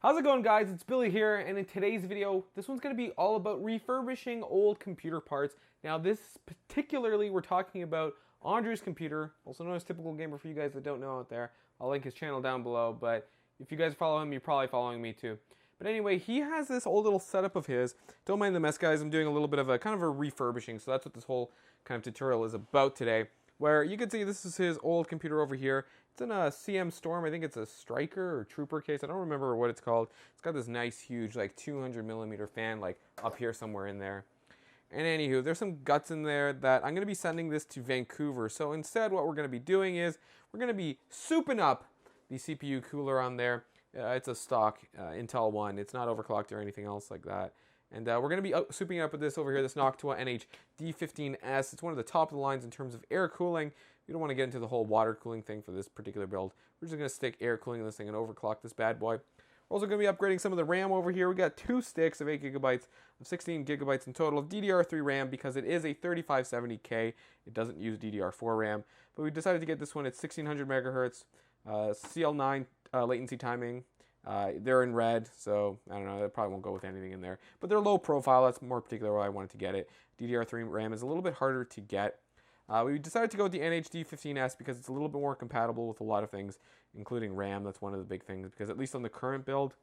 How's it going, guys? It's Billy here, and in today's video, this one's going to be all about refurbishing old computer parts. Now, this particularly, we're talking about Andrew's computer, also known as Typical Gamer for you guys that don't know out there. I'll link his channel down below, but if you guys follow him, you're probably following me too. But anyway, he has this old little setup of his. Don't mind the mess, guys. I'm doing a little bit of a kind of a refurbishing, so that's what this whole kind of tutorial is about today. Where you can see this is his old computer over here. It's in a CM Storm. I think it's a Striker or Trooper case. I don't remember what it's called. It's got this nice, huge, like 200mm fan, like up here somewhere in there. And anywho, there's some guts in there that I'm going to be sending this to Vancouver. So instead, what we're going to be doing is we're going to be souping up the CPU cooler on there. It's a stock Intel one. It's not overclocked or anything else like that. And we're going to be souping it up with this over here, this Noctua NH-D15S. It's one of the top of the lines in terms of air cooling. We don't want to get into the whole water cooling thing for this particular build. We're just going to stick air cooling in this thing and overclock this bad boy. We're also going to be upgrading some of the RAM over here. We got 2 sticks of 8GB of 16GB in total of DDR3 RAM because it is a 3570K. It doesn't use DDR4 RAM. But we decided to get this one at 1600 megahertz, CL9 latency timing. They're in red, so I don't know, that probably won't go with anything in there. But they're low profile, that's more particular why I wanted to get it. DDR3 RAM is a little bit harder to get. We decided to go with the NH-D15S because it's a little bit more compatible with a lot of things, including RAM. That's one of the big things, because at least on the current build,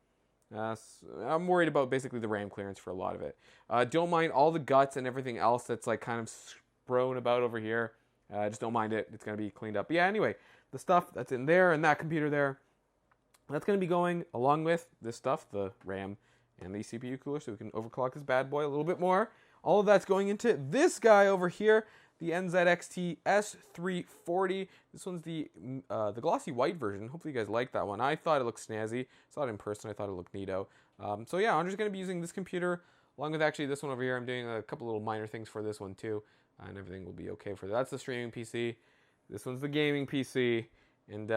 I'm worried about basically the RAM clearance for a lot of it. Don't mind all the guts and everything else that's like kind of thrown about over here. Just don't mind it. It's going to be cleaned up. But yeah, anyway, the stuff that's in there and that computer there, that's going to be going along with this stuff, the RAM and the CPU cooler, so we can overclock this bad boy a little bit more. All of that's going into this guy over here, the NZXT S340. This one's the glossy white version. Hopefully you guys like that one. I thought it looked snazzy. Saw it in person. I thought it looked neato. So yeah, I'm just going to be using this computer along with actually this one over here. I'm doing a couple little minor things for this one too, and everything will be okay for that. That's the streaming PC. This one's the gaming PC. And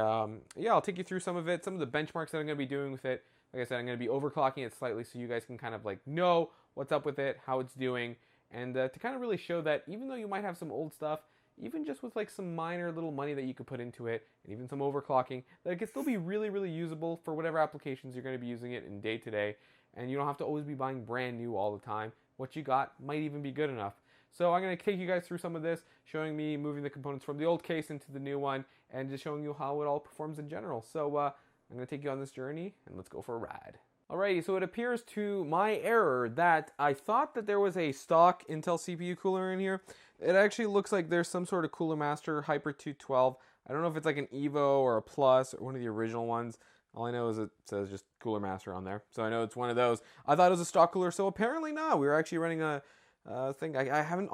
yeah, I'll take you through some of it, some of the benchmarks that I'm going to be doing with it. Like I said, I'm going to be overclocking it slightly so you guys can kind of like know what's up with it, how it's doing, and to kind of really show that even though you might have some old stuff, even just with like some minor little money that you could put into it, and even some overclocking, that it can still be really, really usable for whatever applications you're going to be using it in day to day, and you don't have to always be buying brand new all the time. What you got might even be good enough. So I'm going to take you guys through some of this, showing me moving the components from the old case into the new one, and just showing you how it all performs in general. So I'm going to take you on this journey, and let's go for a ride. Alrighty, so it appears to my error that I thought that there was a stock Intel CPU cooler in here. It actually looks like there's some sort of Cooler Master Hyper 212. I don't know if it's like an Evo or a Plus or one of the original ones. All I know is it says just Cooler Master on there. So I know it's one of those. I thought it was a stock cooler, so apparently not. We were actually running a thing. I haven't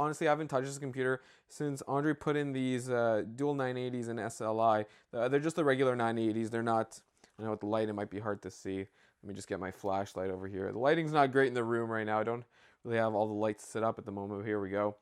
touched this computer since Andre put in these dual 980s and SLI. They're just the regular 980s. They're not, I know with the light it might be hard to see. Let me just get my flashlight over here. The lighting's not great in the room right now. I don't really have all the lights set up at the moment. Here we go.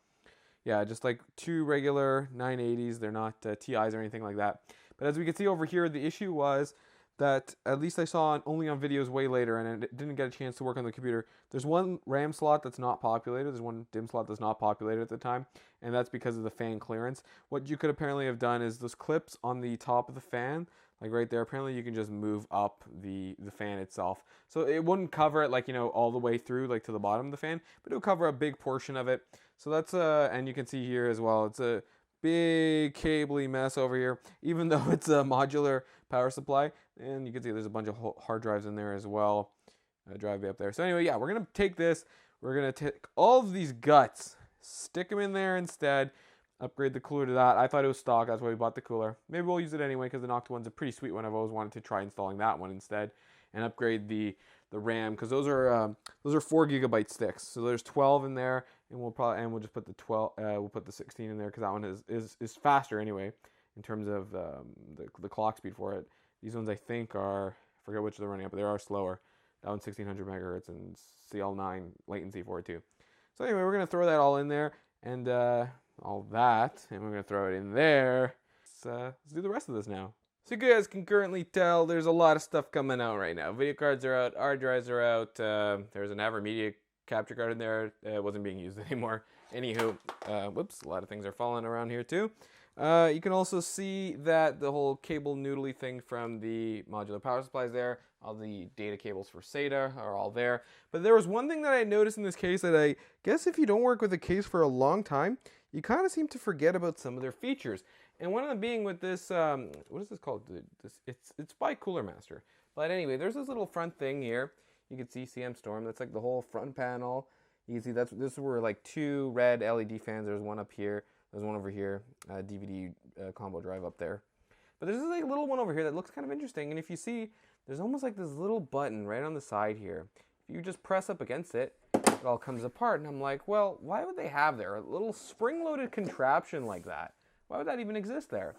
Yeah, just like 2 regular 980s. They're not TIs or anything like that. But as we can see over here, the issue was that at least I saw only on videos way later, and it didn't get a chance to work on the computer. There's one RAM slot that's not populated. There's one DIMM slot that's not populated at the time, and that's because of the fan clearance. What you could apparently have done is those clips on the top of the fan, like right there, apparently you can just move up the fan itself. So it wouldn't cover it like, you know, all the way through, like to the bottom of the fan, but it'll cover a big portion of it. So that's, and you can see here as well, it's a big cabley mess over here, even though it's a modular power supply. And you can see there's a bunch of hard drives in there as well. Drive up there. So anyway, yeah, we're going to take this. We're going to take all of these guts, stick them in there instead, upgrade the cooler to that. I thought it was stock. That's why we bought the cooler. Maybe we'll use it anyway because the Noctua one's a pretty sweet one. I've always wanted to try installing that one instead and upgrade the RAM because those are 4GB sticks. So there's 12 in there, and we'll just put the 12. We'll put the 16 in there because that one is faster anyway in terms of the clock speed for it. These ones I think are, I forget which they're running at, but they are slower. That one's 1600 megahertz and CL9 latency for it too. So anyway, we're gonna throw that all in there and all that, and we're gonna throw it in there. Let's do the rest of this now. So you guys can currently tell there's a lot of stuff coming out right now. Video cards are out, hard drives are out. There's an AverMedia capture card in there. It wasn't being used anymore. Anywho, whoops, a lot of things are falling around here too. You can also see that the whole cable noodly thing from the modular power supplies there. All the data cables for SATA are all there. But there was one thing that I noticed in this case that I guess if you don't work with a case for a long time, you kind of seem to forget about some of their features. And one of them being with this, what is this called? It's by Cooler Master. But anyway, there's this little front thing here. You can see CM Storm. That's like the whole front panel. You can see this were like 2 red LED fans. There's one up here. There's one over here. DVD combo drive up there. But there's this like little one over here that looks kind of interesting. And if you see, there's almost like this little button right on the side here. If you just press up against it, it all comes apart. And I'm like, well, why would they have there a little spring-loaded contraption like that? Why would that even exist there?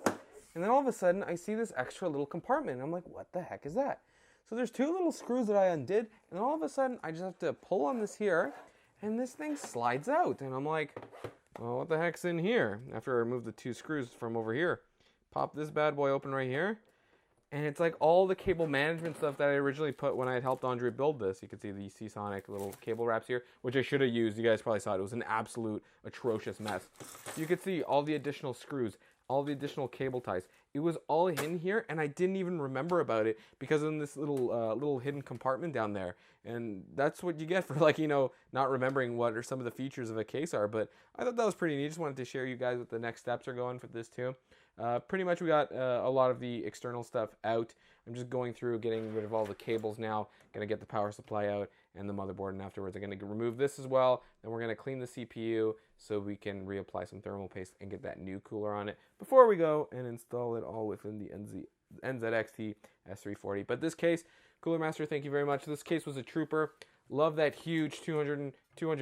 And then all of a sudden, I see this extra little compartment. And I'm like, what the heck is that? So there's 2 little screws that I undid. And all of a sudden, I just have to pull on this here. And this thing slides out. And I'm like, well, what the heck's in here? After I remove the 2 screws from over here. Pop this bad boy open right here. And it's like all the cable management stuff that I originally put when I had helped Andre build this. You can see the Seasonic little cable wraps here, which I should have used. You guys probably saw it. It was an absolute atrocious mess. You could see all the additional screws, all the additional cable ties. It was all in here, and I didn't even remember about it because in this little hidden compartment down there. And that's what you get for, like, you know, not remembering what some of the features of a case are. But I thought that was pretty neat. Just wanted to share you guys what the next steps are going for this too. Pretty much we got a lot of the external stuff out. I'm just going through getting rid of all the cables now. Going to get the power supply out and the motherboard, and afterwards I'm going to remove this as well. Then we're going to clean the CPU so we can reapply some thermal paste and get that new cooler on it before we go and install it all within the NZXT S340. But this case, Cooler Master, thank you very much. This case was a trooper. Love that huge 200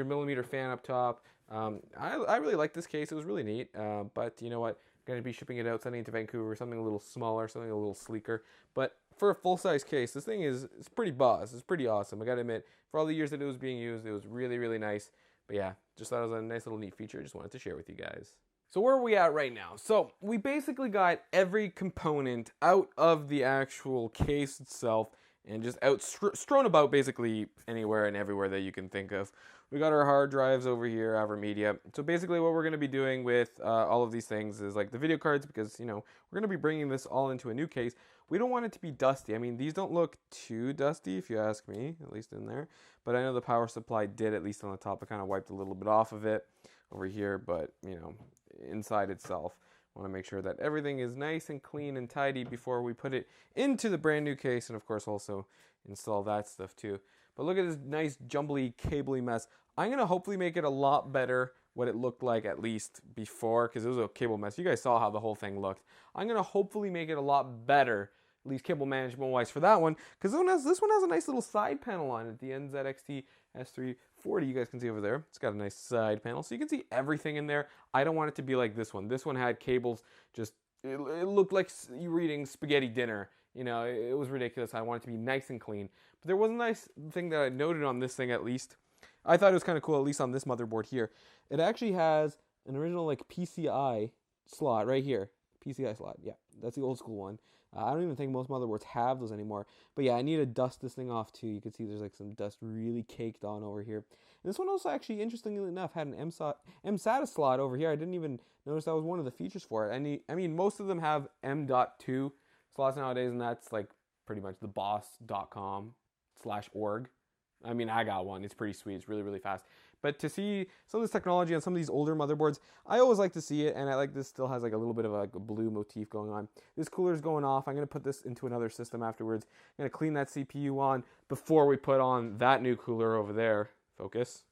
millimeter fan up top. I really like this case. It was really neat. But you know what? Going to be shipping it out, sending it to Vancouver, something a little smaller, something a little sleeker. But for a full-size case, this thing is pretty boss. It's pretty awesome. I got to admit, for all the years that it was being used, it was really, really nice. But yeah, just thought it was a nice little neat feature. Just wanted to share with you guys. So where are we at right now? So we basically got every component out of the actual case itself and just out strewn about basically anywhere and everywhere that you can think of. We got our hard drives over here, AverMedia. So basically what we're going to be doing with all of these things is like the video cards, because, you know, we're going to be bringing this all into a new case. We don't want it to be dusty. I mean, these don't look too dusty if you ask me, at least in there. But I know the power supply did, at least on the top. I kind of wiped a little bit off of it over here, but, you know, inside itself, I want to make sure that everything is nice and clean and tidy before we put it into the brand new case, and of course also install that stuff too. But look at this nice jumbly, cabley mess. I'm going to hopefully make it a lot better what it looked like at least before, because it was a cable mess. You guys saw how the whole thing looked. I'm going to hopefully make it a lot better, at least cable management wise for that one, because this one has a nice little side panel on it, the NZXT S340. You guys can see over there. It's got a nice side panel, so you can see everything in there. I don't want it to be like this one. This one had cables just, it looked like you were eating spaghetti dinner. You know, it was ridiculous. I want it to be nice and clean. But there was a nice thing that I noted on this thing, at least. I thought it was kind of cool, at least on this motherboard here. It actually has an original like PCI slot right here. PCI slot, yeah, that's the old school one. I don't even think most motherboards have those anymore. But yeah, I need to dust this thing off too. You can see there's like some dust really caked on over here. And this one also actually, interestingly enough, had an MSATA slot over here. I didn't even notice that was one of the features for it. I mean, most of them have M.2 slots nowadays, and that's like pretty much the boss.com/org. I mean, I got one. It's pretty sweet. It's really, really fast. But to see some of this technology on some of these older motherboards, I always like to see it, and I like this still has like a little bit of a blue motif going on. This cooler's going off. I'm going to put this into another system afterwards. I'm going to clean that CPU on before we put on that new cooler over there. Focus.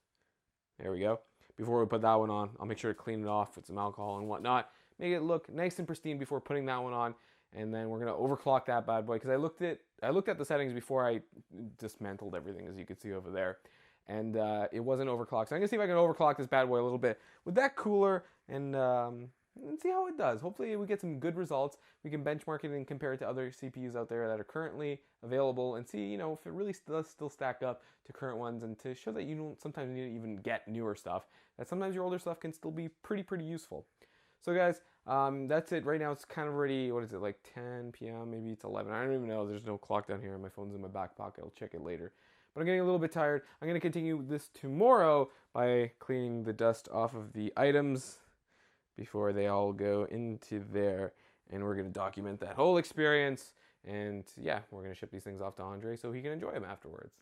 There we go. Before we put that one on, I'll make sure to clean it off with some alcohol and whatnot. Make it look nice and pristine before putting that one on. And then we're going to overclock that bad boy, because I looked at the settings before I dismantled everything, as you can see over there. And it wasn't overclocked. So I'm going to see if I can overclock this bad boy a little bit with that cooler and see how it does. Hopefully we get some good results. We can benchmark it and compare it to other CPUs out there that are currently available and see, you know, if it really does still stack up to current ones, and to show that you don't sometimes need to even get newer stuff, that sometimes your older stuff can still be pretty useful. So guys, that's it. Right now it's kind of already, what is it, like 10 p.m., maybe it's 11. I don't even know. There's no clock down here. My phone's in my back pocket. I'll check it later. But I'm getting a little bit tired. I'm going to continue this tomorrow by cleaning the dust off of the items before they all go into there. And we're going to document that whole experience And yeah, we're going to ship these things off to Andre so he can enjoy them afterwards.